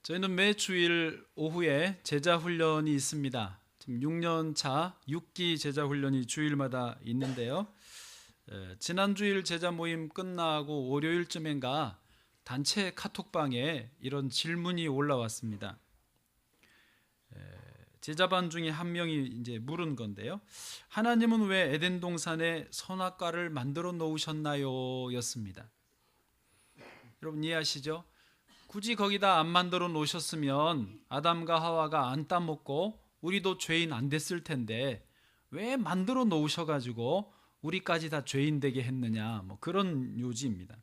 저희는 매 주일 오후에 제자훈련이 있습니다. 지금 6년 차 6기 제자훈련이 주일마다 있는데요. 지난 주일 제자 모임 끝나고 월요일쯤인가 단체 카톡방에 이런 질문이 올라왔습니다. 제자반 중에 한 명이 이제 물은 건데요. 하나님은 왜 에덴 동산에 선악과를 만들어 놓으셨나요? 였습니다. 여러분 이해하시죠? 굳이 거기다 안 만들어 놓으셨으면 아담과 하와가 안 따먹고 우리도 죄인 안 됐을 텐데 왜 만들어 놓으셔가지고 우리까지 다 죄인 되게 했느냐, 뭐 그런 요지입니다.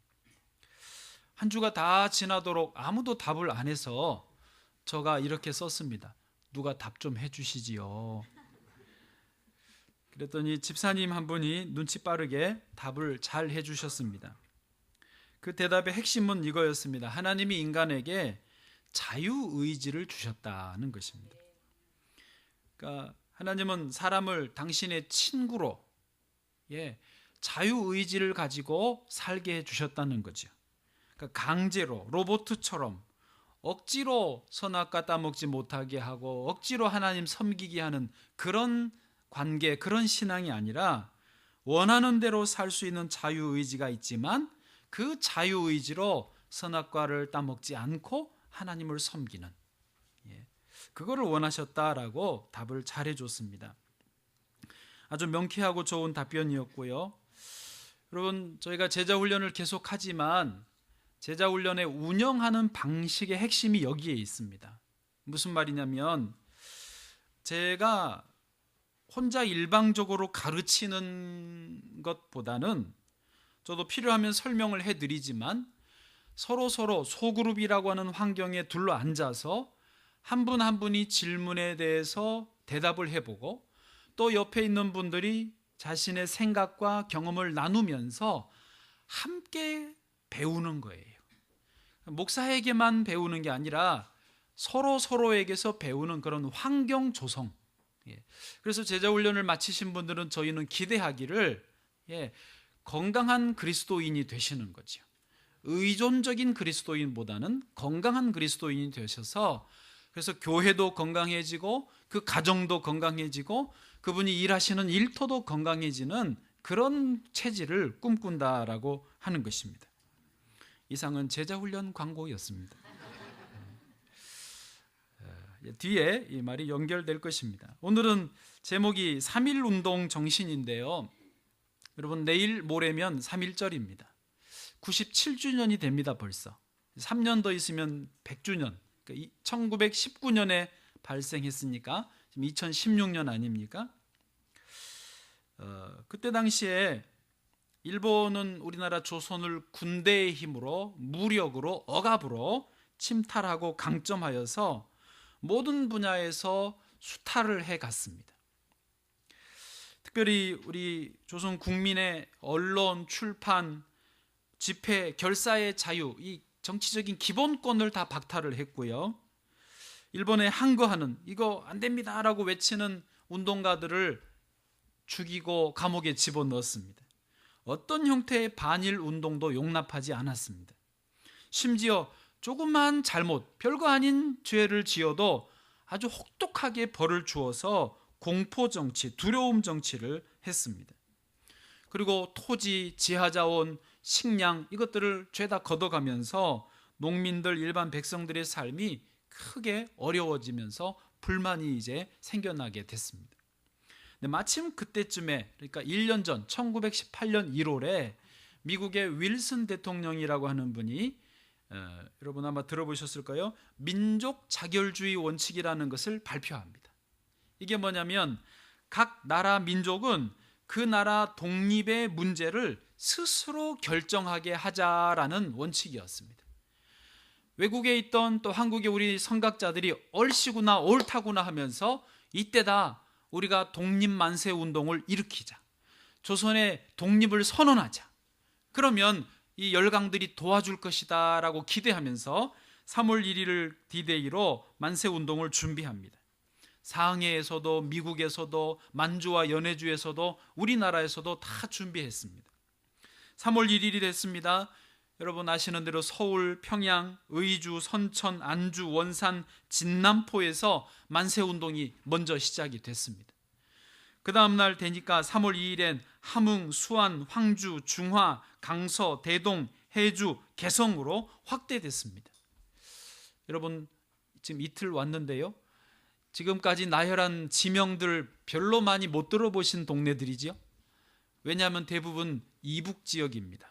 한 주가 다 지나도록 아무도 답을 안 해서 제가 이렇게 썼습니다. 누가 답 좀 해주시지요. 그랬더니 집사님 한 분이 눈치 빠르게 답을 잘 해주셨습니다. 그 대답의 핵심은 이거였습니다. 하나님이 인간에게 자유의지를 주셨다는 것입니다. 그러니까 하나님은 사람을 당신의 친구로 자유의지를 가지고 살게 해주셨다는 거죠. 그러니까 강제로 로봇처럼 억지로 선악과 따먹지 못하게 하고 억지로 하나님 섬기게 하는 그런 관계, 그런 신앙이 아니라 원하는 대로 살 수 있는 자유의지가 있지만 그 자유의지로 선악과를 따먹지 않고 하나님을 섬기는, 그거를 원하셨다라고 답을 잘 해줬습니다. 아주 명쾌하고 좋은 답변이었고요. 여러분, 저희가 제자훈련을 계속하지만 제자훈련의 운영하는 방식의 핵심이 여기에 있습니다. 무슨 말이냐면 제가 혼자 일방적으로 가르치는 것보다는 저도 필요하면 설명을 해드리지만 서로 소그룹이라고 하는 환경에 둘러앉아서 한 분 한 분이 질문에 대해서 대답을 해보고 또 옆에 있는 분들이 자신의 생각과 경험을 나누면서 함께 배우는 거예요. 목사에게만 배우는 게 아니라 서로에게서 배우는 그런 환경 조성. 그래서 제자훈련을 마치신 분들은 저희는 기대하기를 건강한 그리스도인이 되시는 거죠. 의존적인 그리스도인보다는 건강한 그리스도인이 되셔서 그래서 교회도 건강해지고 그 가정도 건강해지고 그분이 일하시는 일터도 건강해지는 그런 체질을 꿈꾼다라고 하는 것입니다. 이상은 제자훈련 광고였습니다. 뒤에 이 말이 연결될 것입니다. 오늘은 제목이 3.1 운동 정신인데요. 여러분 내일 모레면 3.1절입니다. 97주년이 됩니다. 벌써 3년 더 있으면 100주년. 1919년에 발생했으니까 지금 2016년 아닙니까? 그때 당시에 일본은 우리나라 조선을 군대의 힘으로 무력으로 억압으로 침탈하고 강점하여서 모든 분야에서 수탈을 해갔습니다. 특별히 우리 조선 국민의 언론, 출판, 집회, 결사의 자유, 이 정치적인 기본권을 다 박탈을 했고요. 일본에 항거하는 이거 안 됩니다라고 외치는 운동가들을 죽이고 감옥에 집어넣었습니다. 어떤 형태의 반일 운동도 용납하지 않았습니다. 심지어 조그만 잘못, 별거 아닌 죄를 지어도 아주 혹독하게 벌을 주어서 공포정치, 두려움 정치를 했습니다. 그리고 토지, 지하자원, 식량 이것들을 죄다 걷어가면서 농민들, 일반 백성들의 삶이 크게 어려워지면서 불만이 이제 생겨나게 됐습니다. 근데 마침 그때쯤에, 그러니까 1년 전 1918년 1월에 미국의 윌슨 대통령이라고 하는 분이 여러분 아마 들어보셨을까요? 민족 자결주의 원칙이라는 것을 발표합니다. 이게 뭐냐면 각 나라 민족은 그 나라 독립의 문제를 스스로 결정하게 하자라는 원칙이었습니다. 외국에 있던 또 한국의 우리 선각자들이 얼씨구나 옳다구나 하면서 이때다 우리가 독립만세 운동을 일으키자, 조선의 독립을 선언하자, 그러면 이 열강들이 도와줄 것이다 라고 기대하면서 3월 1일을 D-Day로 만세 운동을 준비합니다. 상해에서도 미국에서도 만주와 연해주에서도 우리나라에서도 다 준비했습니다. 3월 1일이 됐습니다. 여러분 아시는 대로 서울, 평양, 의주, 선천, 안주, 원산, 진남포에서 만세운동이 먼저 시작이 됐습니다. 그 다음 날 되니까 3월 2일엔 함흥, 수안, 황주, 중화, 강서, 대동, 해주, 개성으로 확대됐습니다. 여러분 지금 이틀 왔는데요, 지금까지 나열한 지명들 별로 많이 못 들어보신 동네들이죠. 왜냐하면 대부분 이북 지역입니다.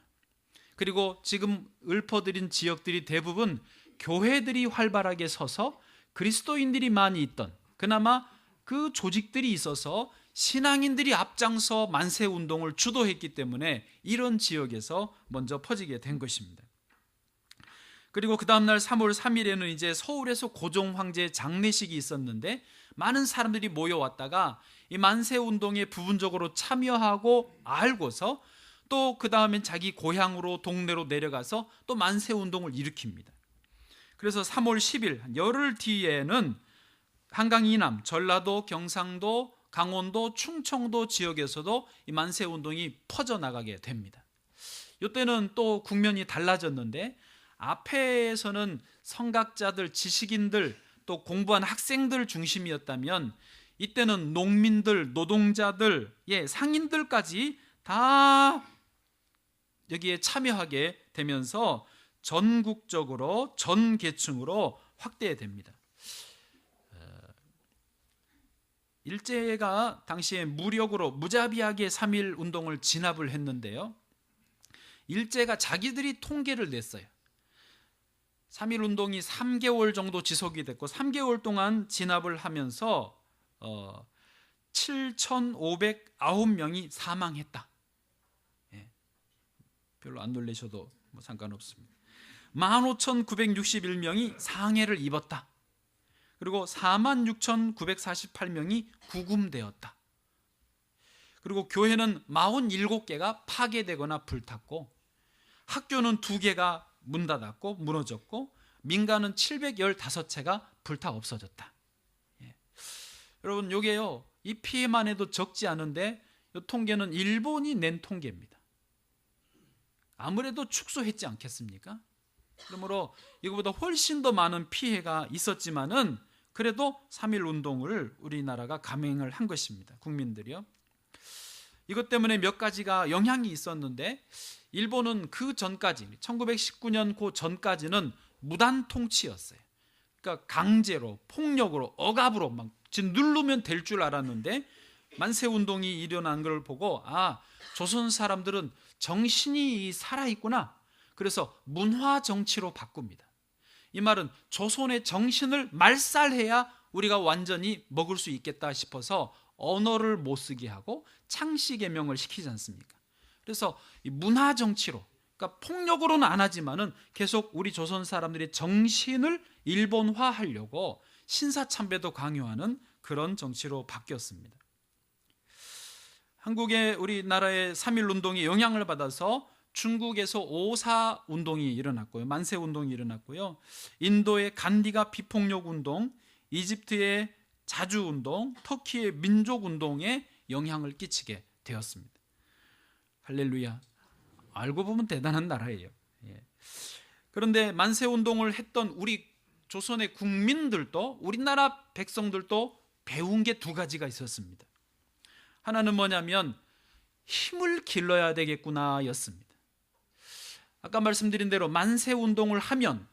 그리고 지금 읊어드린 지역들이 대부분 교회들이 활발하게 서서 그리스도인들이 많이 있던, 그나마 그 조직들이 있어서 신앙인들이 앞장서 만세운동을 주도했기 때문에 이런 지역에서 먼저 퍼지게 된 것입니다. 그리고 그 다음날 3월 3일에는 이제 서울에서 고종 황제 장례식이 있었는데 많은 사람들이 모여왔다가 이 만세운동에 부분적으로 참여하고 알고서 또 그 다음엔 자기 고향으로 동네로 내려가서 또 만세운동을 일으킵니다. 그래서 3월 10일 한 열흘 뒤에는 한강 이남, 전라도, 경상도, 강원도, 충청도 지역에서도 이 만세운동이 퍼져나가게 됩니다. 이때는 또 국면이 달라졌는데 앞에서는 성각자들, 지식인들, 또 공부한 학생들 중심이었다면 이때는 농민들, 노동자들, 상인들까지 다 여기에 참여하게 되면서 전국적으로 전 계층으로 확대됩니다. 일제가 당시에 무력으로 무자비하게 3.1 운동을 진압을 했는데요, 일제가 자기들이 통계를 냈어요. 3.1 운동이 3개월 정도 지속이 됐고 3개월 동안 진압을 하면서 7,509명이 사망했다. 별로 안 놀라셔도 뭐 상관없습니다. 15,961명이 상해를 입었다. 그리고 46,948명이 구금되었다. 그리고 교회는 47개가 파괴되거나 불탔고 학교는 2개가 문 닫았고 무너졌고 민가는 715채가 불타 없어졌다. 여러분 요게요, 이 피해만 해도 적지 않은데 이 통계는 일본이 낸 통계입니다. 아무래도 축소했지 않겠습니까? 그러므로 이거보다 훨씬 더 많은 피해가 있었지만은 그래도 3.1 운동을 우리나라가 감행을 한 것입니다. 국민들이요. 이것 때문에 몇 가지가 영향이 있었는데 일본은 그 전까지 1919년 그 전까지는 무단 통치였어요. 그러니까 강제로, 폭력으로, 억압으로 막 누르면 될 줄 알았는데 만세운동이 일어난 걸 보고 조선 사람들은 정신이 살아있구나. 그래서 문화정치로 바꿉니다. 이 말은 조선의 정신을 말살해야 우리가 완전히 먹을 수 있겠다 싶어서 언어를 못 쓰게 하고 창씨개명을 시키지 않습니까? 그래서 이 문화정치로, 그러니까 폭력으로는 안 하지만은 계속 우리 조선 사람들의 정신을 일본화하려고 신사참배도 강요하는 그런 정치로 바뀌었습니다. 한국의 우리나라의 3.1 운동이 영향을 받아서 중국에서 5.4 운동이 일어났고요, 만세 운동이 일어났고요, 인도의 간디가 비폭력 운동, 이집트의 자주 운동, 터키의 민족 운동에 영향을 끼치게 되었습니다. 할렐루야. 알고 보면 대단한 나라예요. 그런데 만세 운동을 했던 우리 조선의 국민들도, 우리나라 백성들도 배운 게 2가지가 있었습니다. 하나는 뭐냐면 힘을 길러야 되겠구나 였습니다. 아까 말씀드린 대로 만세 운동을 하면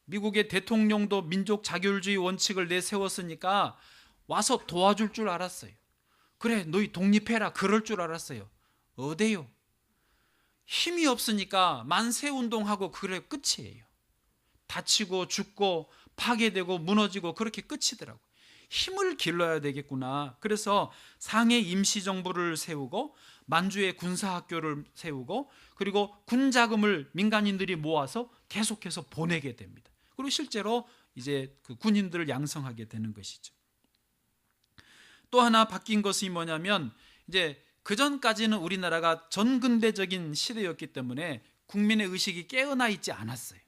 미국의 대통령도 민족 자율주의 원칙을 내세웠으니까 와서 도와줄 줄 알았어요. 그래, 너희 독립해라, 그럴 줄 알았어요. 어때요? 힘이 없으니까 만세 운동하고 그래 끝이에요. 다치고 죽고 파괴되고 무너지고 그렇게 끝이더라고요. 힘을 길러야 되겠구나. 그래서 상해 임시정부를 세우고 만주에 군사학교를 세우고 그리고 군자금을 민간인들이 모아서 계속해서 보내게 됩니다. 그리고 실제로 이제 그 군인들을 양성하게 되는 것이죠. 또 하나 바뀐 것이 뭐냐면 이제 그 전까지는 우리나라가 전근대적인 시대였기 때문에 국민의 의식이 깨어나 있지 않았어요.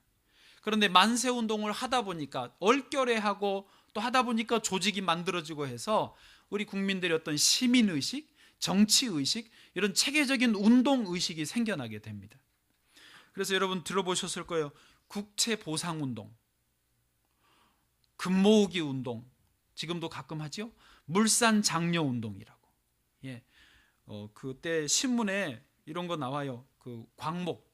그런데 만세운동을 하다 보니까 얼결에하고 또 하다 보니까 조직이 만들어지고 해서 우리 국민들의 어떤 시민의식, 정치의식, 이런 체계적인 운동의식이 생겨나게 됩니다. 그래서 여러분 들어보셨을 거예요. 국채보상운동, 금모으기 운동, 지금도 가끔 하죠. 물산장려운동이라고. 예, 그때 신문에 이런 거 나와요. 그 광목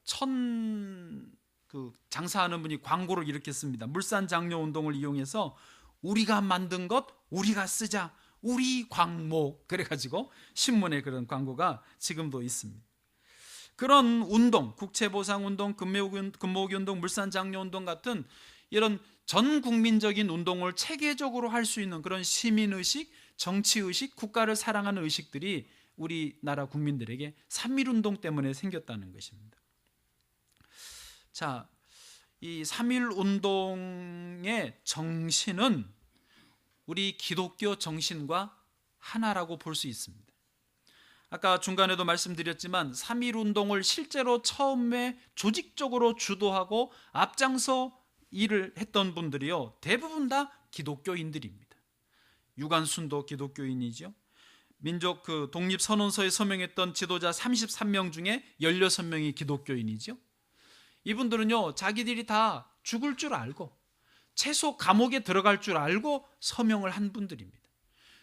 그 장사하는 분이 광고를 이렇게 씁니다. 물산장려운동을 이용해서 우리가 만든 것 우리가 쓰자, 우리 광목, 그래가지고 신문에 그런 광고가 지금도 있습니다. 그런 운동, 국채보상운동, 금모으기 운동, 물산장려운동 같은 이런 전 국민적인 운동을 체계적으로 할 수 있는 그런 시민의식, 정치의식, 국가를 사랑하는 의식들이 우리나라 국민들에게 3.1운동 때문에 생겼다는 것입니다. 자, 이 3.1운동의 정신은 우리 기독교 정신과 하나라고 볼 수 있습니다. 아까 중간에도 말씀드렸지만 3.1운동을 실제로 처음에 조직적으로 주도하고 앞장서 일을 했던 분들이요, 대부분 다 기독교인들입니다. 유관순도 기독교인이죠. 민족 독립선언서에 서명했던 지도자 33명 중에 16명이 기독교인이죠. 이분들은요, 자기들이 다 죽을 줄 알고 최소 감옥에 들어갈 줄 알고 서명을 한 분들입니다.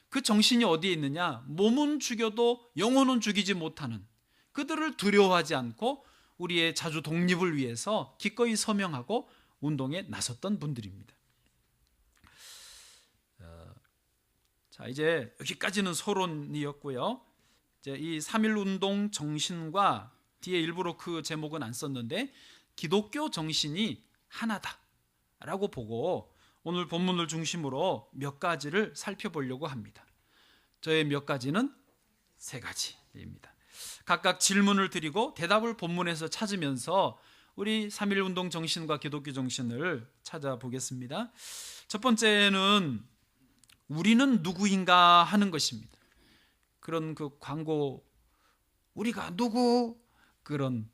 그 정신이 어디에 있느냐? 몸은 죽여도 영혼은 죽이지 못하는, 그들을 두려워하지 않고 우리의 자주 독립을 위해서 기꺼이 서명하고 운동에 나섰던 분들입니다. 자, 이제 여기까지는 소론이었고요. 이제 이 3.1운동 정신과 뒤에 일부러 그 제목은 안 썼는데 기독교 정신이 하나다라고 보고 오늘 본문을 중심으로 몇 가지를 살펴보려고 합니다. 저의 몇 가지는 3가지입니다. 각각 질문을 드리고 대답을 본문에서 찾으면서 우리 3.1운동 정신과 기독교 정신을 찾아보겠습니다. 첫 번째는 우리는 누구인가 하는 것입니다. 그런 그 광고, 우리가 누구? 그런,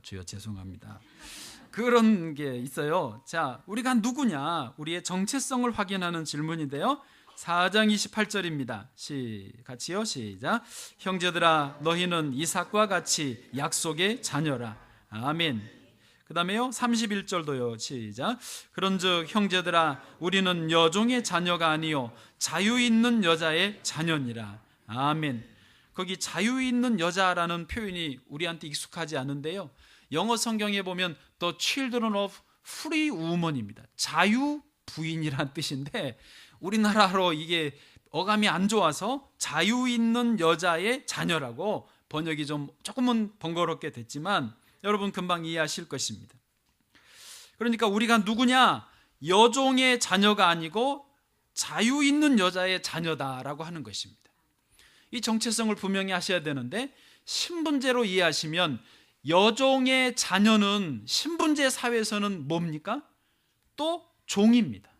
주여 죄송합니다. 그런 게 있어요. 자, 우리가 누구냐? 우리의 정체성을 확인하는 질문인데요. 4장 28절입니다. 같이요. 시작. 형제들아, 너희는 이삭과 같이 약속의 자녀라. 아멘. 그 다음에요, 31절도요. 시작. 그런즉 형제들아, 우리는 여종의 자녀가 아니요 자유 있는 여자의 자녀니라. 아멘. 거기 자유 있는 여자라는 표현이 우리한테 익숙하지 않은데요, 영어 성경에 보면 The children of free woman입니다. 자유 부인이란 뜻인데 우리나라로 이게 어감이 안 좋아서 자유 있는 여자의 자녀라고 번역이 조금은 번거롭게 됐지만 여러분 금방 이해하실 것입니다. 그러니까 우리가 누구냐? 여종의 자녀가 아니고 자유 있는 여자의 자녀다라고 하는 것입니다. 이 정체성을 분명히 하셔야 되는데, 신분제로 이해하시면 여종의 자녀는 신분제 사회에서는 뭡니까? 또 종입니다.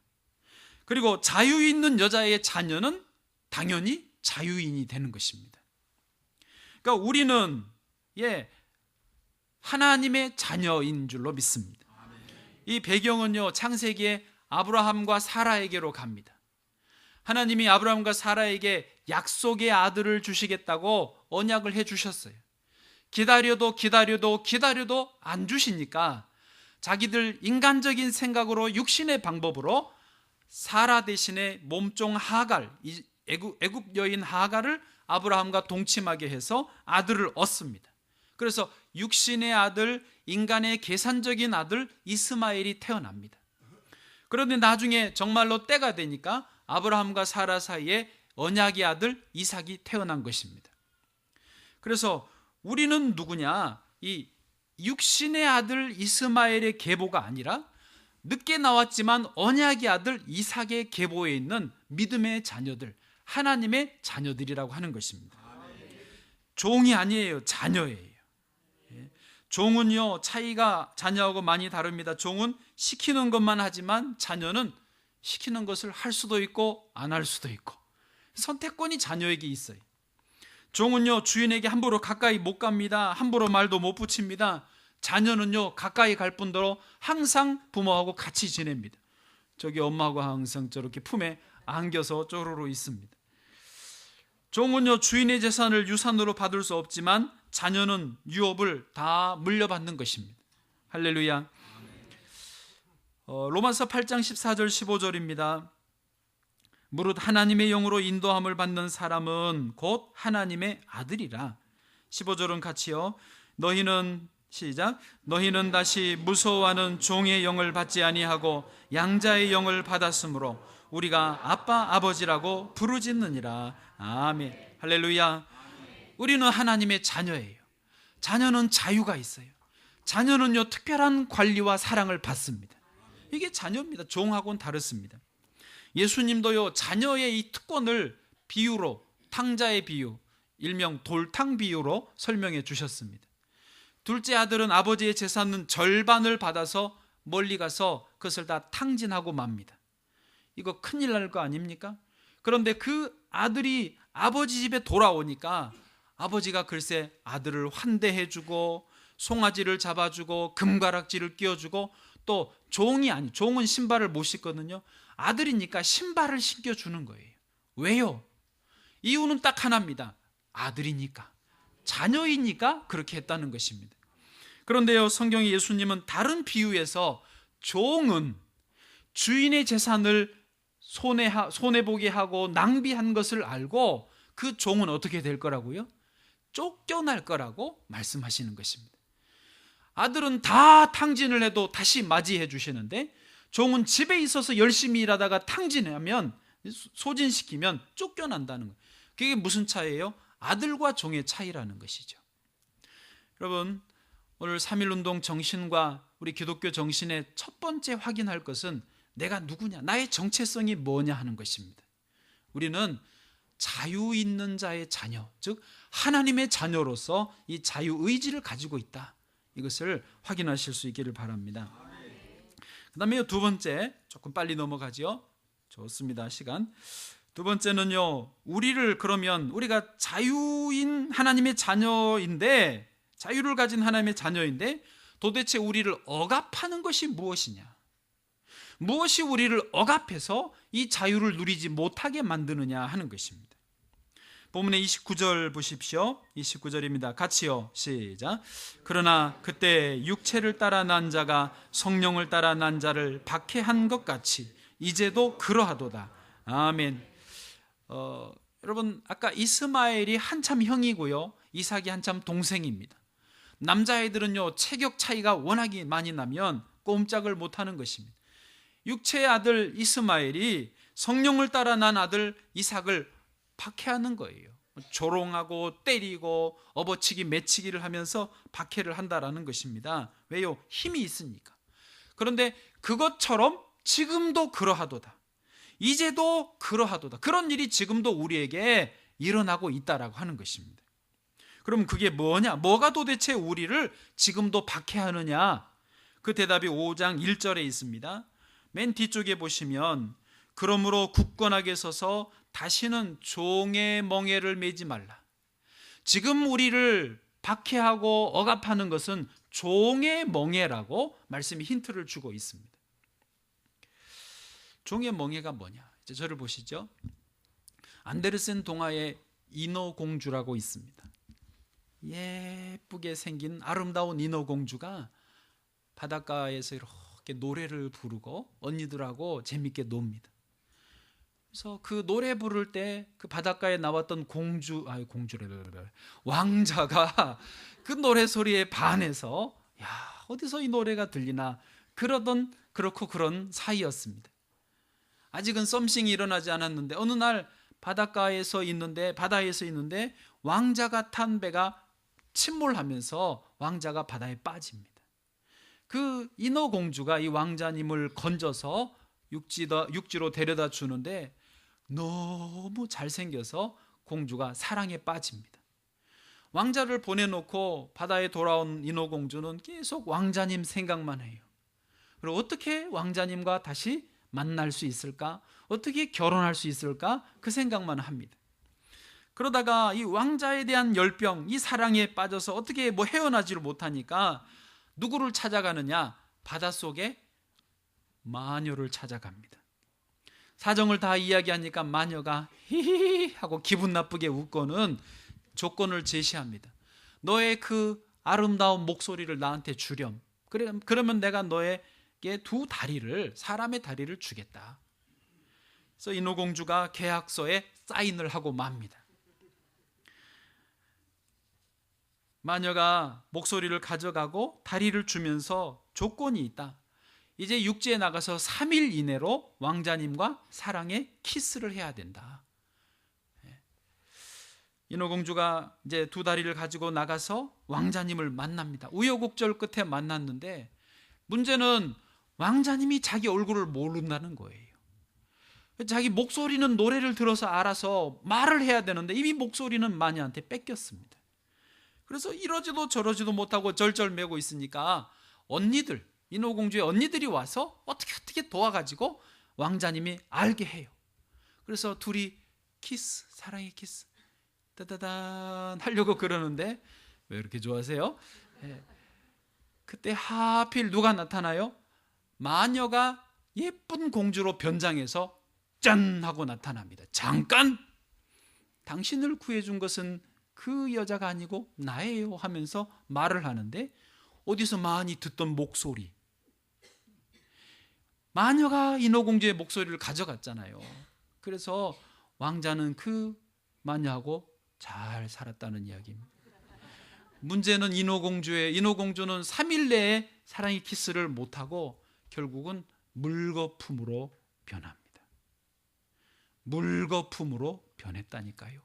그리고 자유 있는 여자의 자녀는 당연히 자유인이 되는 것입니다. 그러니까 우리는 하나님의 자녀인 줄로 믿습니다. 이 배경은요, 창세기에 아브라함과 사라에게로 갑니다. 하나님이 아브라함과 사라에게 약속의 아들을 주시겠다고 언약을 해주셨어요. 기다려도 안 주시니까 자기들 인간적인 생각으로 육신의 방법으로 사라 대신에 몸종 하갈, 애굽 여인 하갈을 아브라함과 동침하게 해서 아들을 얻습니다. 그래서 육신의 아들, 인간의 계산적인 아들 이스마엘이 태어납니다. 그런데 나중에 정말로 때가 되니까 아브라함과 사라 사이에 언약의 아들 이삭이 태어난 것입니다. 그래서 우리는 누구냐? 이 육신의 아들 이스마엘의 계보가 아니라 늦게 나왔지만 언약의 아들 이삭의 계보에 있는 믿음의 자녀들, 하나님의 자녀들이라고 하는 것입니다. 종이 아니에요, 자녀예요. 종은요, 차이가 자녀하고 많이 다릅니다. 종은 시키는 것만 하지만 자녀는 시키는 것을 할 수도 있고 안 할 수도 있고 선택권이 자녀에게 있어요. 종은요, 주인에게 함부로 가까이 못 갑니다. 함부로 말도 못 붙입니다. 자녀는요, 가까이 갈 뿐더러 항상 부모하고 같이 지냅니다. 저기 엄마하고 항상 저렇게 품에 안겨서 쪼르르 있습니다. 종은요, 주인의 재산을 유산으로 받을 수 없지만 자녀는 유업을 다 물려받는 것입니다. 할렐루야. 로마서 8장 14절 15절입니다. 무릇 하나님의 영으로 인도함을 받는 사람은 곧 하나님의 아들이라. 15절은 같이요. 너희는 시작. 너희는 다시 무서워하는 종의 영을 받지 아니하고 양자의 영을 받았으므로 우리가 아빠 아버지라고 부르짖느니라. 아멘. 할렐루야. 우리는 하나님의 자녀예요. 자녀는 자유가 있어요. 자녀는요 특별한 관리와 사랑을 받습니다. 이게 자녀입니다. 종하고는 다릅니다. 예수님도요 자녀의 이 특권을 비유로, 탕자의 비유, 일명 돌탕 비유로 설명해 주셨습니다. 둘째 아들은 아버지의 재산은 절반을 받아서 멀리 가서 그것을 다 탕진하고 맙니다. 이거 큰일 날 거 아닙니까? 그런데 그 아들이 아버지 집에 돌아오니까 아버지가 글쎄 아들을 환대해주고 송아지를 잡아주고 금가락지를 끼워주고 또 종은 신발을 못 신거든요. 아들이니까 신발을 신겨주는 거예요. 왜요? 이유는 딱 하나입니다. 아들이니까, 자녀이니까 그렇게 했다는 것입니다. 그런데요 성경의 예수님은 다른 비유에서 종은 주인의 재산을 손해보게 하고 낭비한 것을 알고 그 종은 어떻게 될 거라고요? 쫓겨날 거라고 말씀하시는 것입니다. 아들은 다 탕진을 해도 다시 맞이해 주시는데 종은 집에 있어서 열심히 일하다가 탕진하면, 소진시키면 쫓겨난다는 거예요. 그게 무슨 차이예요? 아들과 종의 차이라는 것이죠. 여러분, 오늘 3.1운동 정신과 우리 기독교 정신의 첫 번째 확인할 것은 내가 누구냐, 나의 정체성이 뭐냐 하는 것입니다. 우리는 자유 있는 자의 자녀, 즉 하나님의 자녀로서 이 자유의지를 가지고 있다. 이것을 확인하실 수 있기를 바랍니다. 그 다음에 두 번째, 조금 빨리 넘어가죠. 좋습니다, 시간. 두 번째는요, 우리가 자유인 하나님의 자녀인데, 자유를 가진 하나님의 자녀인데 도대체 우리를 억압하는 것이 무엇이냐, 무엇이 우리를 억압해서 이 자유를 누리지 못하게 만드느냐 하는 것입니다. 본문의 29절 보십시오. 29절입니다. 같이요. 시작. 그러나 그때 육체를 따라 난 자가 성령을 따라 난 자를 박해한 것 같이 이제도 그러하도다. 아멘. 여러분, 아까 이스마엘이 한참 형이고요, 이삭이 한참 동생입니다. 남자애들은요 체격 차이가 워낙에 많이 나면 꼼짝을 못하는 것입니다. 육체의 아들 이스마엘이 성령을 따라 난 아들 이삭을 박해하는 거예요. 조롱하고 때리고 업어치기 매치기를 하면서 박해를 한다라는 것입니다. 왜요? 힘이 있으니까. 그런데 그것처럼 지금도 그러하도다, 이제도 그러하도다, 그런 일이 지금도 우리에게 일어나고 있다라고 하는 것입니다. 그럼 그게 뭐냐? 뭐가 도대체 우리를 지금도 박해하느냐? 그 대답이 5장 1절에 있습니다. 맨 뒤쪽에 보시면 그러므로 굳건하게 서서 다시는 종의 멍에를 매지 말라. 지금 우리를 박해하고 억압하는 것은 종의 멍에라고 말씀이 힌트를 주고 있습니다. 종의 멍에가 뭐냐? 이제 저를 보시죠. 안데르센 동화에 인어공주라고 있습니다. 예쁘게 생긴 아름다운 인어공주가 바닷가에서 이렇게 노래를 부르고 언니들하고 재밌게 놉니다. 그래서 그 노래 부를 때 그 바닷가에 나왔던 왕자가 그 노래 소리에 반해서 야, 어디서 이 노래가 들리나 그렇고 그런 사이였습니다. 아직은 썸씽이 일어나지 않았는데 어느 날 바다에 있는데 왕자가 탄 배가 침몰하면서 왕자가 바다에 빠집니다. 그 인어공주가 이 왕자님을 건져서 육지로 데려다 주는데 너무 잘생겨서 공주가 사랑에 빠집니다. 왕자를 보내놓고 바다에 돌아온 인어공주는 계속 왕자님 생각만 해요. 그리고 어떻게 왕자님과 다시 만날 수 있을까? 어떻게 결혼할 수 있을까? 그 생각만 합니다. 그러다가 이 왕자에 대한 열병, 이 사랑에 빠져서 어떻게 헤어나지를 못하니까 누구를 찾아가느냐? 바닷속에 마녀를 찾아갑니다. 사정을 다 이야기하니까 마녀가 히히히 하고 기분 나쁘게 웃고는 조건을 제시합니다. 너의 그 아름다운 목소리를 나한테 주렴. 그러면 내가 너에게 두 다리를, 사람의 다리를 주겠다. 그래서 인어공주가 계약서에 사인을 하고 맙니다. 마녀가 목소리를 가져가고 다리를 주면서 조건이 있다. 이제 육지에 나가서 3일 이내로 왕자님과 사랑의 키스를 해야 된다. 인어공주가 이제 두 다리를 가지고 나가서 왕자님을 만납니다. 우여곡절 끝에 만났는데 문제는 왕자님이 자기 얼굴을 모른다는 거예요. 자기 목소리는 노래를 들어서 알아서 말을 해야 되는데 이미 목소리는 마녀한테 뺏겼습니다. 그래서 이러지도 저러지도 못하고 절절매고 있으니까 언니들, 인어공주의 언니들이 와서 어떻게 도와가지고 왕자님이 알게 해요. 그래서 둘이 키스, 사랑의 키스 따다단 하려고 그러는데, 왜 이렇게 좋아하세요? 그때 하필 누가 나타나요? 마녀가 예쁜 공주로 변장해서 짠 하고 나타납니다. 잠깐! 당신을 구해준 것은 그 여자가 아니고 나예요 하면서 말을 하는데, 어디서 많이 듣던 목소리, 마녀가 인어공주의 목소리를 가져갔잖아요. 그래서 왕자는 그 마녀하고 잘 살았다는 이야기입니다. 문제는 인어공주는 3일 내에 사랑의 키스를 못하고 결국은 물거품으로 변합니다. 물거품으로 변했다니까요.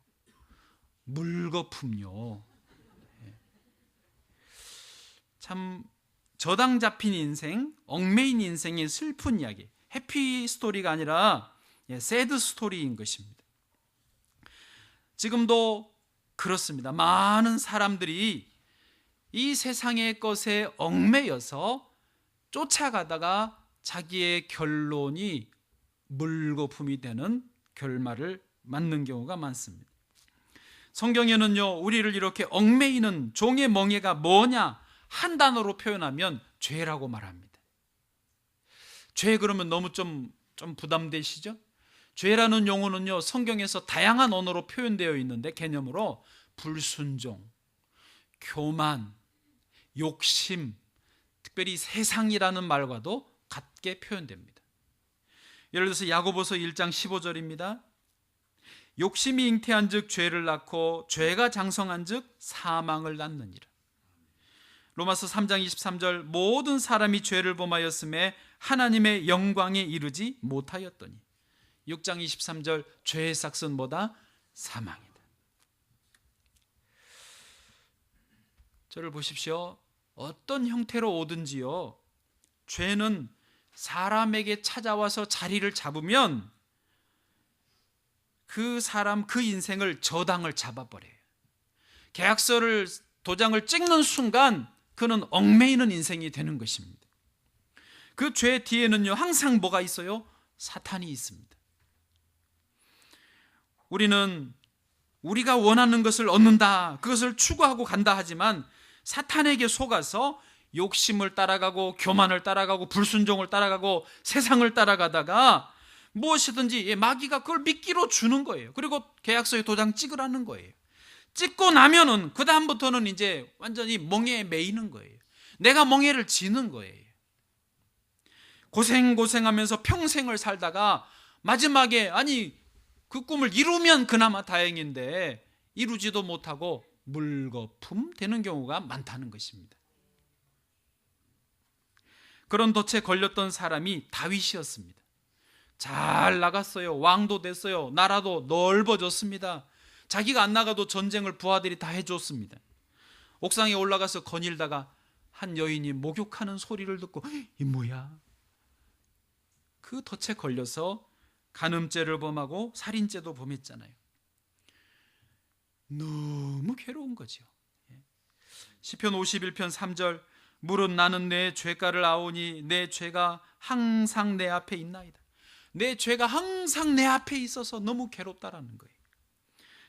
물거품요. 참 저당 잡힌 인생, 얽매인 인생의 슬픈 이야기, 해피 스토리가 아니라 새드 스토리인 것입니다. 지금도 그렇습니다. 많은 사람들이 이 세상의 것에 얽매여서 쫓아가다가 자기의 결론이 물거품이 되는 결말을 맞는 경우가 많습니다. 성경에는요, 우리를 이렇게 얽매이는 종의 멍에가 뭐냐 한 단어로 표현하면 죄라고 말합니다. 죄 그러면 너무 좀 부담되시죠? 죄라는 용어는요, 성경에서 다양한 언어로 표현되어 있는데 개념으로 불순종, 교만, 욕심, 특별히 세상이라는 말과도 같게 표현됩니다. 예를 들어서 야고보서 1장 15절입니다. 욕심이 잉태한 즉 죄를 낳고 죄가 장성한 즉 사망을 낳느니라. 로마서 3장 23절 모든 사람이 죄를 범하였음에 하나님의 영광에 이르지 못하였더니. 6장 23절 죄의 삭은 뭐다? 사망이다. 저를 보십시오. 어떤 형태로 오든지요, 죄는 사람에게 찾아와서 자리를 잡으면 그 사람, 그 인생을 저당을 잡아버려요. 계약서를, 도장을 찍는 순간 그는 얽매이는 인생이 되는 것입니다. 그 죄 뒤에는요, 항상 뭐가 있어요? 사탄이 있습니다. 우리는 우리가 원하는 것을 얻는다, 그것을 추구하고 간다 하지만 사탄에게 속아서 욕심을 따라가고 교만을 따라가고 불순종을 따라가고 세상을 따라가다가 무엇이든지 마귀가 그걸 미끼로 주는 거예요. 그리고 계약서에 도장 찍으라는 거예요. 찍고 나면은 그 다음부터는 이제 완전히 멍에에 매이는 거예요. 내가 멍에를 지는 거예요. 고생하면서 평생을 살다가 마지막에 그 꿈을 이루면 그나마 다행인데 이루지도 못하고 물거품 되는 경우가 많다는 것입니다. 그런 덫에 걸렸던 사람이 다윗이었습니다. 잘 나갔어요. 왕도 됐어요. 나라도 넓어졌습니다. 자기가 안 나가도 전쟁을 부하들이 다 해줬습니다. 옥상에 올라가서 거닐다가 한 여인이 목욕하는 소리를 듣고 이 뭐야? 그 덫에 걸려서 간음죄를 범하고 살인죄도 범했잖아요. 너무 괴로운 거죠. 시편 51편 3절 무릇 나는 내 죄가를 아오니 내 죄가 항상 내 앞에 있나이다. 내 죄가 항상 내 앞에 있어서 너무 괴롭다라는 거예요.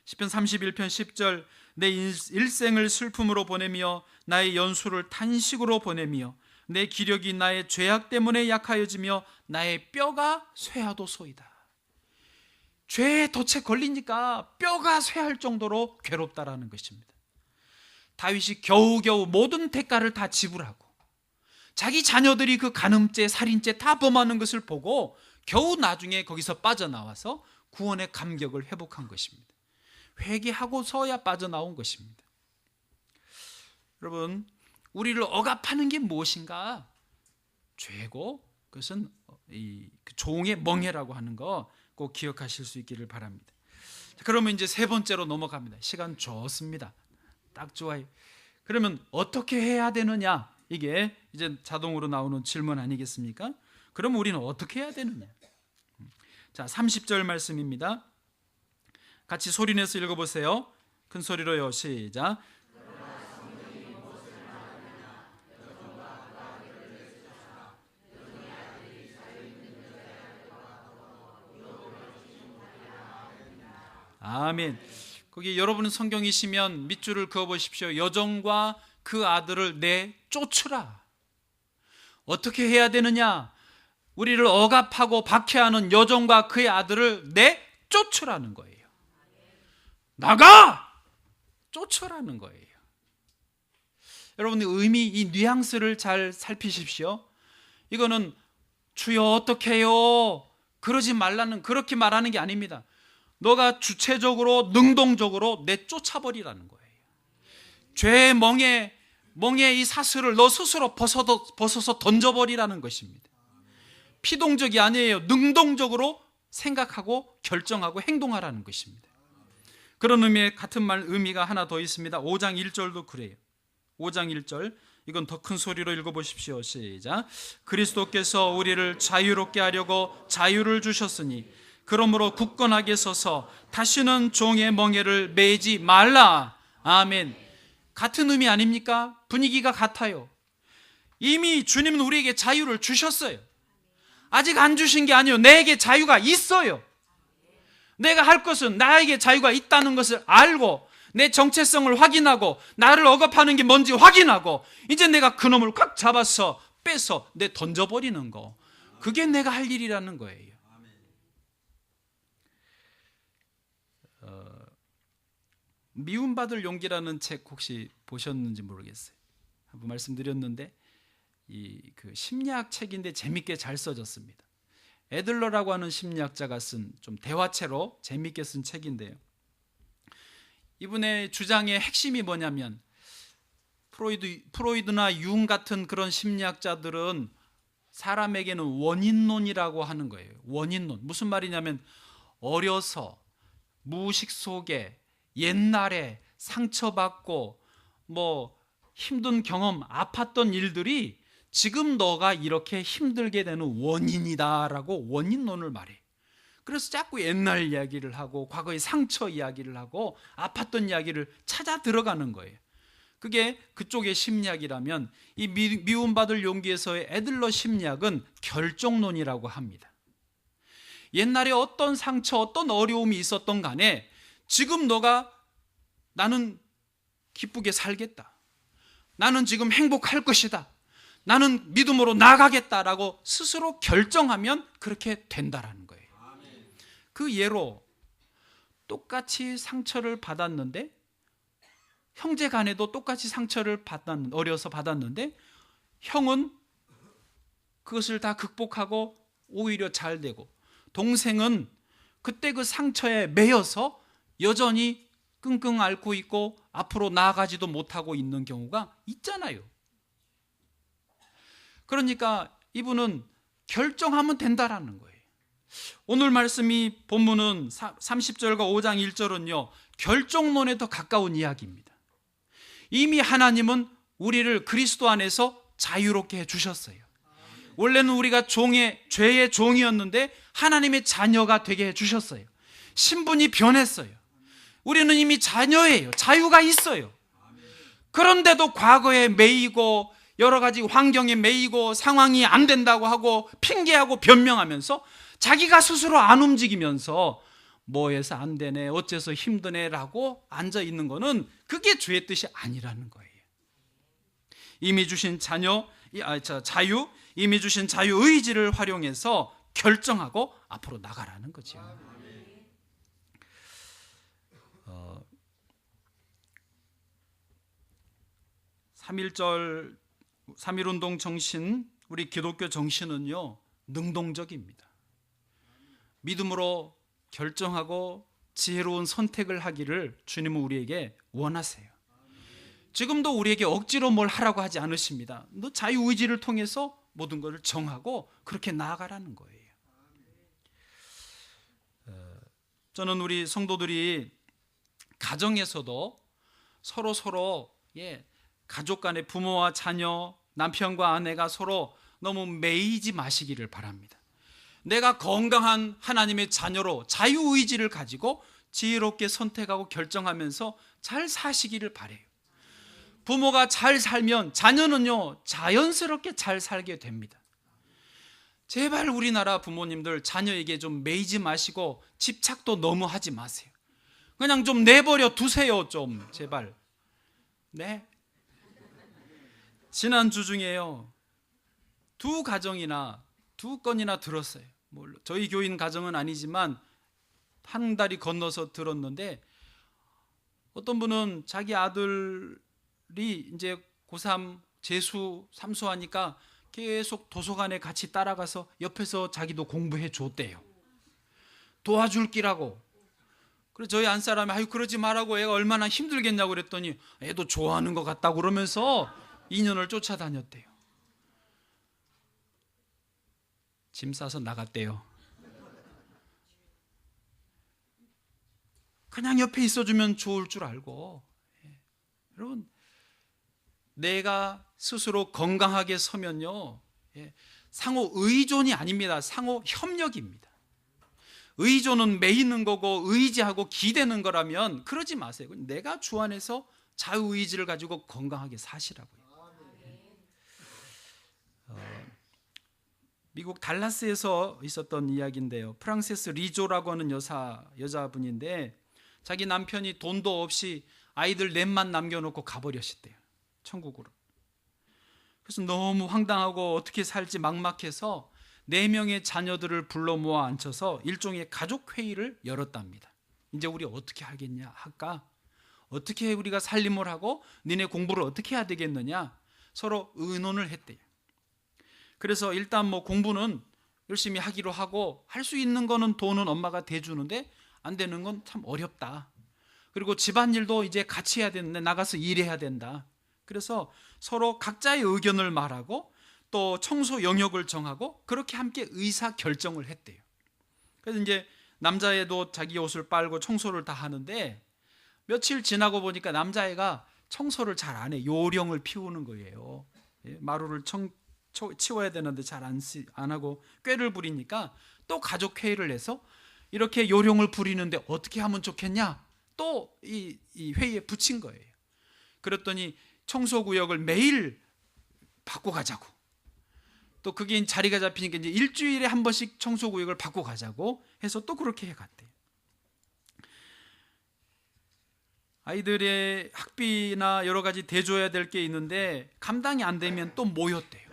시편 31편 10절 내 일생을 슬픔으로 보내며 나의 연수를 탄식으로 보내며 내 기력이 나의 죄악 때문에 약하여지며 나의 뼈가 쇠하도소이다. 죄의 덫에 걸리니까 뼈가 쇠할 정도로 괴롭다라는 것입니다. 다윗이 겨우겨우 모든 대가를 다 지불하고 자기 자녀들이 그 간음죄, 살인죄 다 범하는 것을 보고 겨우 나중에 거기서 빠져나와서 구원의 감격을 회복한 것입니다. 회개하고서야 빠져나온 것입니다. 여러분, 우리를 억압하는 게 무엇인가? 죄고, 그것은 그 종의 멍해라고 하는 거 꼭 기억하실 수 있기를 바랍니다. 그러면 이제 세 번째로 넘어갑니다. 시간 좋습니다. 딱 좋아요. 그러면 어떻게 해야 되느냐? 이게 이제 자동으로 나오는 질문 아니겠습니까? 그럼 우리는 어떻게 해야 되느냐? 자, 30절 말씀입니다. 같이 소리내서 읽어보세요. 큰 소리로요. 시작. 아멘. 거기 여러분 성경이시면 밑줄을 그어보십시오. 여종과 그 아들을 내쫓으라. 어떻게 해야 되느냐? 우리를 억압하고 박해하는 여종과 그의 아들을 내쫓으라는 거예요. 나가! 쫓으라는 거예요. 여러분, 의미, 이 뉘앙스를 잘 살피십시오. 이거는 주여 어떻게 해요? 그러지 말라는, 그렇게 말하는 게 아닙니다. 너가 주체적으로 능동적으로 내쫓아버리라는 거예요. 죄의 멍에 이 사슬을 너 스스로 벗어서 던져버리라는 것입니다. 피동적이 아니에요. 능동적으로 생각하고 결정하고 행동하라는 것입니다. 그런 의미의 같은 의미가 하나 더 있습니다. 5장 1절도 그래요. 5장 1절, 이건 더 큰 소리로 읽어보십시오. 시작. 그리스도께서 우리를 자유롭게 하려고 자유를 주셨으니 그러므로 굳건하게 서서 다시는 종의 멍에를 매지 말라. 아멘. 같은 의미 아닙니까? 분위기가 같아요. 이미 주님은 우리에게 자유를 주셨어요. 아직 안 주신 게 아니에요. 내게 자유가 있어요. 내가 할 것은 나에게 자유가 있다는 것을 알고 내 정체성을 확인하고 나를 억압하는 게 뭔지 확인하고 이제 내가 그놈을 꽉 잡아서 빼서 던져버리는 거, 그게 내가 할 일이라는 거예요. 미움받을 용기라는 책 혹시 보셨는지 모르겠어요. 한번 말씀드렸는데 그 심리학 책인데 재밌게 잘 써졌습니다. 애들러라고 하는 심리학자가 쓴 좀 대화체로 재밌게 쓴 책인데요. 이분의 주장의 핵심이 뭐냐면 프로이드나 융 같은 그런 심리학자들은 사람에게는 원인론이라고 하는 거예요. 원인론. 무슨 말이냐면 어려서 무의식 속에 옛날에 상처받고 힘든 경험, 아팠던 일들이 지금 너가 이렇게 힘들게 되는 원인이다라고 원인론을 말해. 그래서 자꾸 옛날 이야기를 하고 과거의 상처 이야기를 하고 아팠던 이야기를 찾아 들어가는 거예요. 그게 그쪽의 심리학이라면 이 미움받을 용기에서의 애들러 심리학은 결정론이라고 합니다. 옛날에 어떤 상처, 어떤 어려움이 있었던 간에 지금 너가 나는 기쁘게 살겠다, 나는 지금 행복할 것이다, 나는 믿음으로 나아가겠다라고 스스로 결정하면 그렇게 된다라는 거예요. 그 예로 똑같이 상처를 받았는데 형제 간에도 똑같이 상처를 어려서 받았는데 형은 그것을 다 극복하고 오히려 잘 되고 동생은 그때 그 상처에 매여서 여전히 끙끙 앓고 있고 앞으로 나아가지도 못하고 있는 경우가 있잖아요. 그러니까 이분은 결정하면 된다라는 거예요. 오늘 말씀이 본문은 30절과 5장 1절은요 결정론에 더 가까운 이야기입니다. 이미 하나님은 우리를 그리스도 안에서 자유롭게 해주셨어요. 원래는 우리가 죄의 종이었는데 하나님의 자녀가 되게 해주셨어요. 신분이 변했어요. 우리는 이미 자녀예요. 자유가 있어요. 그런데도 과거에 매이고 여러 가지 환경에 매이고 상황이 안 된다고 하고 핑계하고 변명하면서 자기가 스스로 안 움직이면서 뭐해서 안 되네, 어째서 힘드네 라고 앉아있는 거는 그게 주의 뜻이 아니라는 거예요. 이미 주신 자유, 이미 주신 자유의지를 활용해서 결정하고 앞으로 나가라는 거죠. 3.1절 3.1운동 정신, 우리 기독교 정신은요, 능동적입니다. 믿음으로 결정하고 지혜로운 선택을 하기를 주님은 우리에게 원하세요. 지금도 우리에게 억지로 뭘 하라고 하지 않으십니다. 너 자유의지를 통해서 모든 것을 정하고 그렇게 나아가라는 거예요. 저는 우리 성도들이 가정에서도 서로 가족 간의 부모와 자녀, 남편과 아내가 서로 너무 매이지 마시기를 바랍니다. 내가 건강한 하나님의 자녀로 자유의지를 가지고 지혜롭게 선택하고 결정하면서 잘 사시기를 바라요. 부모가 잘 살면 자녀는요, 자연스럽게 잘 살게 됩니다. 제발 우리나라 부모님들 자녀에게 좀 매이지 마시고 집착도 너무 하지 마세요. 그냥 좀 내버려 두세요, 좀 제발. 네. 지난주 중에요, 두 건이나 들었어요. 저희 교인 가정은 아니지만 한 달이 건너서 들었는데, 어떤 분은 자기 아들이 이제 고3 재수 삼수하니까 계속 도서관에 같이 따라가서 옆에서 자기도 공부해 줬대요. 도와줄 끼라고. 그래서 저희 안사람이 아유 그러지 말라고, 애가 얼마나 힘들겠냐고 그랬더니 애도 좋아하는 것 같다고 그러면서 2년을 쫓아다녔대요. 짐 싸서 나갔대요. 그냥 옆에 있어주면 좋을 줄 알고. 여러분, 내가 스스로 건강하게 서면요, 상호 의존이 아닙니다. 상호 협력입니다. 의존은 매이는 거고 의지하고 기대는 거라면 그러지 마세요. 내가 주 안에서 자유의지를 가지고 건강하게 사시라고요. 미국 달라스에서 있었던 이야기인데요, 프랑세스 리조라고 하는 여자분인데 자기 남편이 돈도 없이 아이들 넷만 남겨놓고 가버렸대요, 천국으로. 그래서 너무 황당하고 어떻게 살지 막막해서 4명의 자녀들을 불러 모아 앉혀서 일종의 가족회의를 열었답니다. 이제 우리 어떻게 하겠냐 할까? 어떻게 우리가 살림을 하고 니네 공부를 어떻게 해야 되겠느냐 서로 의논을 했대요. 그래서 일단 공부는 열심히 하기로 하고, 할 수 있는 거는 돈은 엄마가 대주는데 안 되는 건 참 어렵다. 그리고 집안일도 이제 같이 해야 되는데 나가서 일해야 된다. 그래서 서로 각자의 의견을 말하고 또 청소 영역을 정하고 그렇게 함께 의사 결정을 했대요. 그래서 이제 남자애도 자기 옷을 빨고 청소를 다 하는데, 며칠 지나고 보니까 남자애가 청소를 잘 안 해. 요령을 피우는 거예요. 마루를 치워야 되는데 잘 안 하고 꾀를 부리니까 또 가족 회의를 해서 이렇게 요령을 부리는데 어떻게 하면 좋겠냐, 또 이 회의에 붙인 거예요. 그랬더니 청소구역을 매일 바꿔가자고, 또 그게 자리가 잡히니까 이제 일주일에 한 번씩 청소구역을 바꿔가자고 해서 또 그렇게 해갔대요. 아이들의 학비나 여러 가지 대줘야 될 게 있는데 감당이 안 되면 또 모였대요.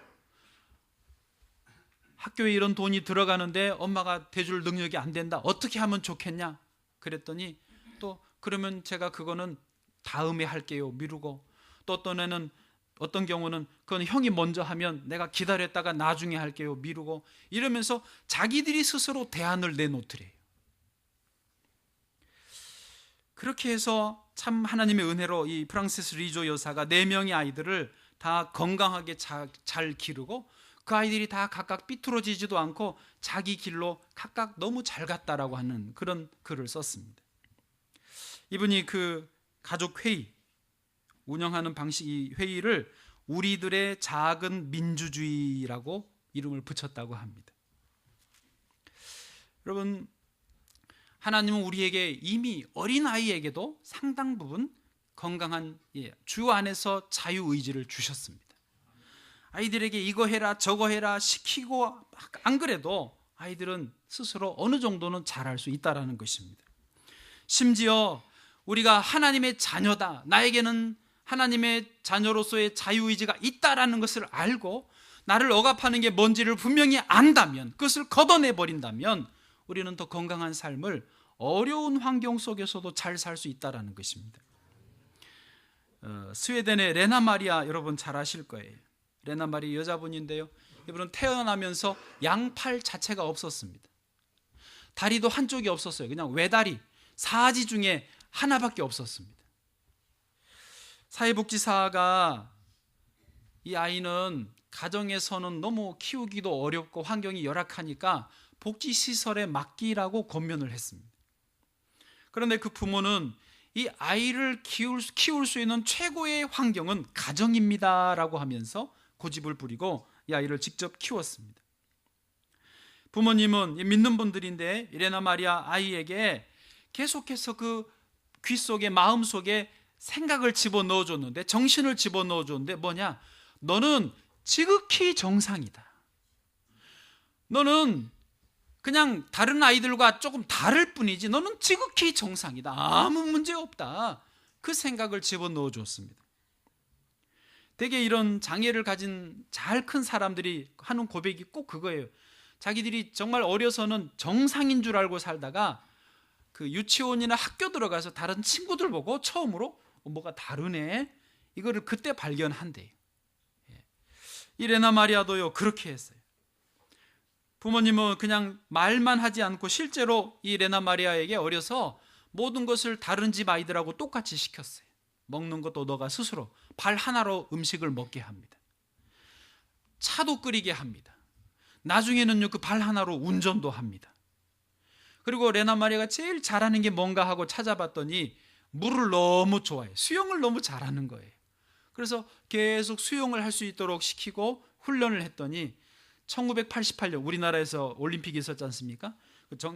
학교에 이런 돈이 들어가는데 엄마가 대줄 능력이 안 된다, 어떻게 하면 좋겠냐 그랬더니 또 그러면 제가 그거는 다음에 할게요 미루고, 또 어떤 경우는 그건 형이 먼저 하면 내가 기다렸다가 나중에 할게요 미루고, 이러면서 자기들이 스스로 대안을 내놓더래요. 그렇게 해서 참 하나님의 은혜로 이 프랑세스 리조 여사가 4명의 아이들을 다 건강하게 잘 기르고, 그 아이들이 다 각각 삐뚤어지지도 않고 자기 길로 각각 너무 잘 갔다라고 하는 그런 글을 썼습니다. 이분이 그 가족 회의 운영하는 방식, 이 회의를 우리들의 작은 민주주의라고 이름을 붙였다고 합니다. 여러분, 하나님은 우리에게 이미 어린아이에게도 상당 부분 건강한 주 안에서 자유의지를 주셨습니다. 아이들에게 이거 해라 저거 해라 시키고 안 그래도 아이들은 스스로 어느 정도는 잘할 수 있다는 것입니다. 심지어 우리가 하나님의 자녀다, 나에게는 하나님의 자녀로서의 자유의지가 있다라는 것을 알고 나를 억압하는 게 뭔지를 분명히 안다면, 그것을 걷어내버린다면 우리는 더 건강한 삶을 어려운 환경 속에서도 잘 살 수 있다는 것입니다. 스웨덴의 레나 마리아 여러분 잘 아실 거예요. 레나 마리아 여자분인데요, 이분은 태어나면서 양팔 자체가 없었습니다. 다리도 한쪽이 없었어요. 그냥 외다리, 사지 중에 하나밖에 없었습니다. 사회복지사가 이 아이는 가정에서는 너무 키우기도 어렵고 환경이 열악하니까 복지시설에 맡기라고 권면을 했습니다. 그런데 그 부모는 이 아이를 키울 수 있는 최고의 환경은 가정입니다 라고 하면서 고집을 부리고 이 아이를 직접 키웠습니다. 부모님은 믿는 분들인데 레나 마리아 아이에게 계속해서 그 귀 속에, 마음 속에 생각을 집어넣어 줬는데, 정신을 집어넣어 줬는데 뭐냐? 너는 지극히 정상이다. 너는 그냥 다른 아이들과 조금 다를 뿐이지 너는 지극히 정상이다. 아무 문제 없다. 그 생각을 집어넣어 줬습니다. 대개 이런 장애를 가진 잘 큰 사람들이 하는 고백이 꼭 그거예요. 자기들이 정말 어려서는 정상인 줄 알고 살다가 그 유치원이나 학교 들어가서 다른 친구들 보고 처음으로 뭐가 다르네, 이거를 그때 발견한대요. 이 레나 마리아도요 그렇게 했어요. 부모님은 그냥 말만 하지 않고 실제로 이 레나 마리아에게 어려서 모든 것을 다른 집 아이들하고 똑같이 시켰어요. 먹는 것도 너가 스스로 발 하나로 음식을 먹게 합니다. 차도 끓이게 합니다. 나중에는요 그 발 하나로 운전도 합니다. 그리고 레나 마리아가 제일 잘하는 게 뭔가 하고 찾아봤더니 물을 너무 좋아해요. 수영을 너무 잘하는 거예요. 그래서 계속 수영을 할 수 있도록 시키고 훈련을 했더니 1988년 우리나라에서 올림픽이 있었지 않습니까?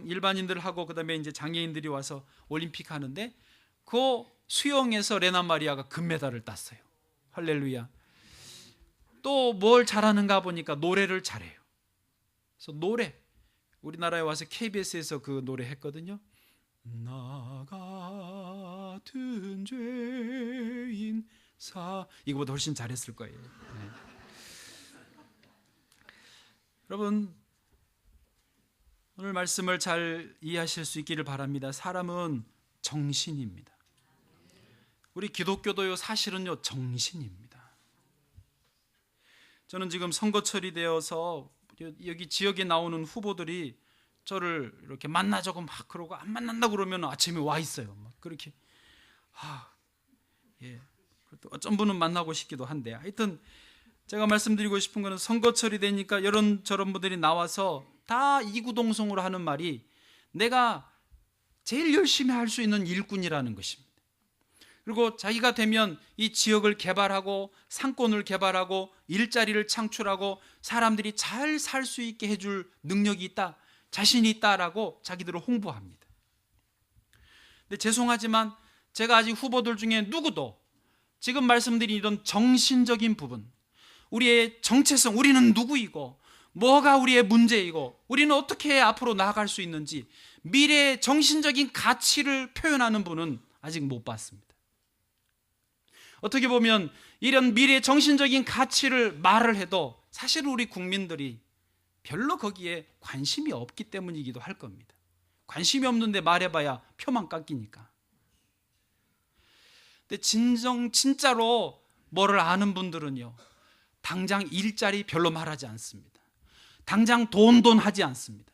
일반인들하고 그다음에 이제 장애인들이 와서 올림픽 하는데 그 수영에서 레나 마리아가 금메달을 땄어요. 할렐루야. 또 뭘 잘하는가 보니까 노래를 잘해요. 그래서 노래, 우리나라에 와서 KBS에서 그 노래 했거든요. 나 같은 죄인 이거보다 훨씬 잘했을 거예요. 네. 여러분, 오늘 말씀을 잘 이해하실 수 있기를 바랍니다. 사람은 정신입니다. 우리 기독교도요 사실은요 정신입니다. 저는 지금 선거철이 되어서 여기 지역에 나오는 후보들이 저를 이렇게 만나자고 막 그러고 안 만난다 그러면 아침에 와 있어요. 막 그렇게 예. 어떤 분은 만나고 싶기도 한데, 하여튼 제가 말씀드리고 싶은 거는 선거철이 되니까 저런 분들이 나와서 다 이구동성으로 하는 말이 내가 제일 열심히 할 수 있는 일꾼이라는 것입니다. 그리고 자기가 되면 이 지역을 개발하고 상권을 개발하고 일자리를 창출하고 사람들이 잘 살 수 있게 해줄 능력이 있다, 자신이 있다라고 자기들을 홍보합니다. 근데 죄송하지만 제가 아직 후보들 중에 누구도 지금 말씀드린 이런 정신적인 부분, 우리의 정체성, 우리는 누구이고 뭐가 우리의 문제이고 우리는 어떻게 앞으로 나아갈 수 있는지 미래의 정신적인 가치를 표현하는 분은 아직 못 봤습니다. 어떻게 보면 이런 미래의 정신적인 가치를 말을 해도 사실 우리 국민들이 별로 거기에 관심이 없기 때문이기도 할 겁니다. 관심이 없는데 말해봐야 표만 깎이니까. 근데 진짜로 뭐를 아는 분들은요, 당장 일자리 별로 말하지 않습니다. 당장 돈 하지 않습니다.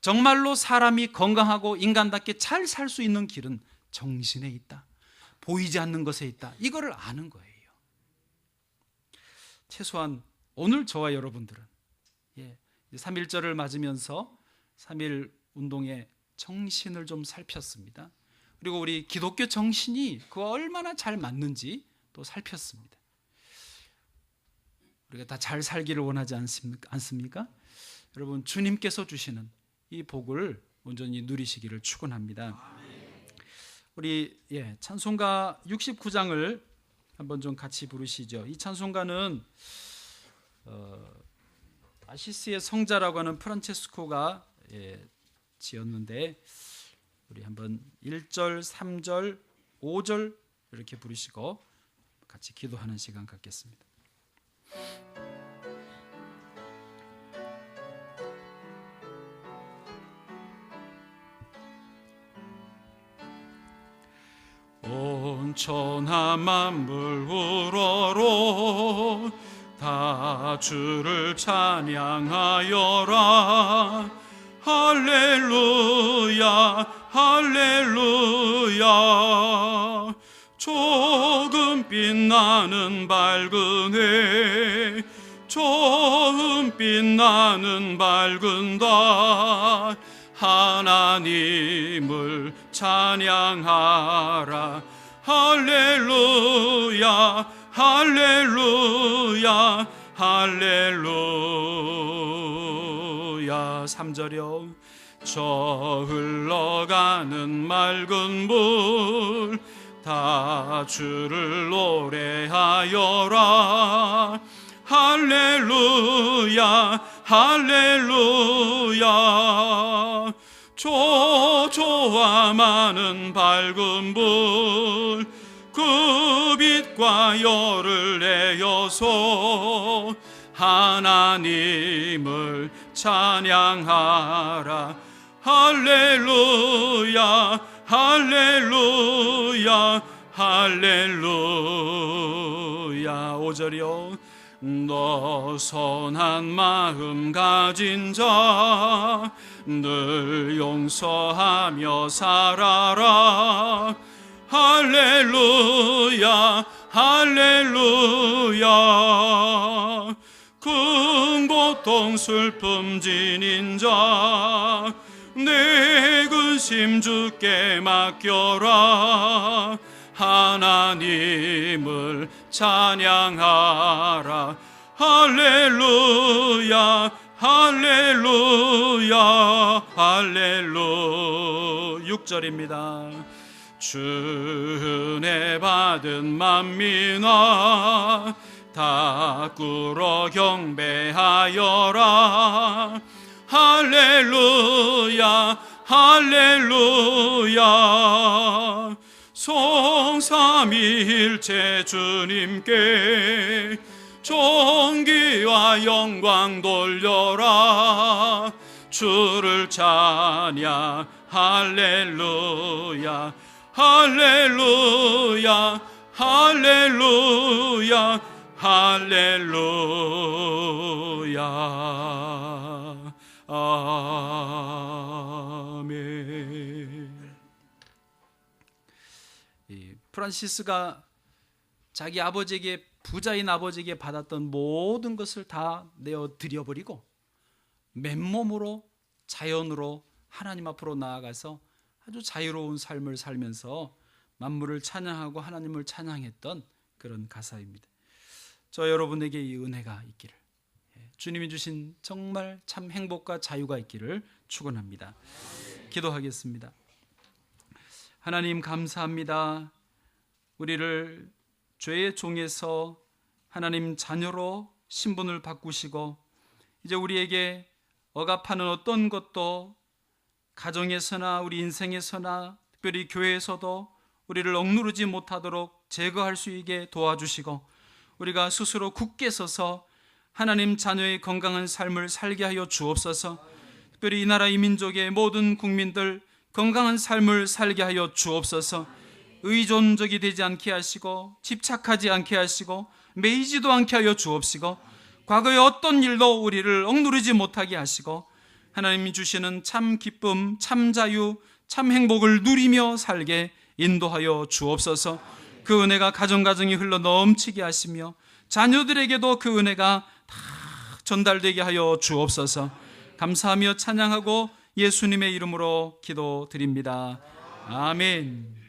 정말로 사람이 건강하고 인간답게 잘 살 수 있는 길은 정신에 있다, 보이지 않는 것에 있다, 이거를 아는 거예요. 최소한 오늘 저와 여러분들은 3.1절을 맞으면서 3.1 운동의 정신을 좀 살폈습니다. 그리고 우리 기독교 정신이 그와 얼마나 잘 맞는지 또 살폈습니다. 우리가 다 잘 살기를 원하지 않습니까? 여러분, 주님께서 주시는 이 복을 온전히 누리시기를 축원합니다. 우리 찬송가 69장을 한번 좀 같이 부르시죠. 이 찬송가는 아시스의 성자라고 하는 프란체스코가 지었는데, 우리 한번 1절, 3절, 5절 이렇게 부르시고 같이 기도하는 시간 갖겠습니다. 온 천하 만물 우러러 다 다 주를 찬양하여라. 할렐루야 할렐루야. 조금 빛나는 밝은 해, 조금 빛나는 밝은 달, 하나님을 찬양하라. 할렐루야 할렐루야 할렐루야. 3절이요. 저 흘러가는 맑은 물 다 주를 노래하여라. 할렐루야 할렐루야. 조조와 많은 밝은 불 그 빛과 열을 내어서 하나님을 찬양하라. 할렐루야 할렐루야 할렐루야. 5절이요. 너 선한 마음 가진 자 늘 용서하며 살아라. 할렐루야 할렐루야. 큰 고통 슬픔 지닌 자 내 근심 주께 맡겨라. 하나님을 찬양하라. 할렐루야 할렐루야 할렐루야. 6절입니다. 주 은혜 받은 만민아 다 꿇어 경배하여라. 할렐루야 할렐루야. 성삼위일체 주님께 존귀와 영광 돌려라. 주를 찬양 할렐루야 할렐루야 할렐루야 할렐루야. 아멘. 프란시스가 자기 아버지에게, 부자인 아버지에게 받았던 모든 것을 다 내어 드려버리고 맨몸으로 자연으로 하나님 앞으로 나아가서 아주 자유로운 삶을 살면서 만물을 찬양하고 하나님을 찬양했던 그런 가사입니다. 저 여러분에게 이 은혜가 있기를, 주님이 주신 정말 참 행복과 자유가 있기를 축원합니다. 기도하겠습니다. 하나님 감사합니다. 우리를 죄의 종에서 하나님 자녀로 신분을 바꾸시고 이제 우리에게 억압하는 어떤 것도 가정에서나 우리 인생에서나 특별히 교회에서도 우리를 억누르지 못하도록 제거할 수 있게 도와주시고 우리가 스스로 굳게 서서 하나님 자녀의 건강한 삶을 살게 하여 주옵소서. 특별히 이 나라 이 민족의 모든 국민들 건강한 삶을 살게 하여 주옵소서. 의존적이 되지 않게 하시고 집착하지 않게 하시고 매이지도 않게 하여 주옵시고 과거의 어떤 일도 우리를 억누르지 못하게 하시고 하나님이 주시는 참 기쁨, 참 자유, 참 행복을 누리며 살게 인도하여 주옵소서. 그 은혜가 가정가정이 흘러 넘치게 하시며 자녀들에게도 그 은혜가 다 전달되게 하여 주옵소서. 감사하며 찬양하고 예수님의 이름으로 기도드립니다. 아멘.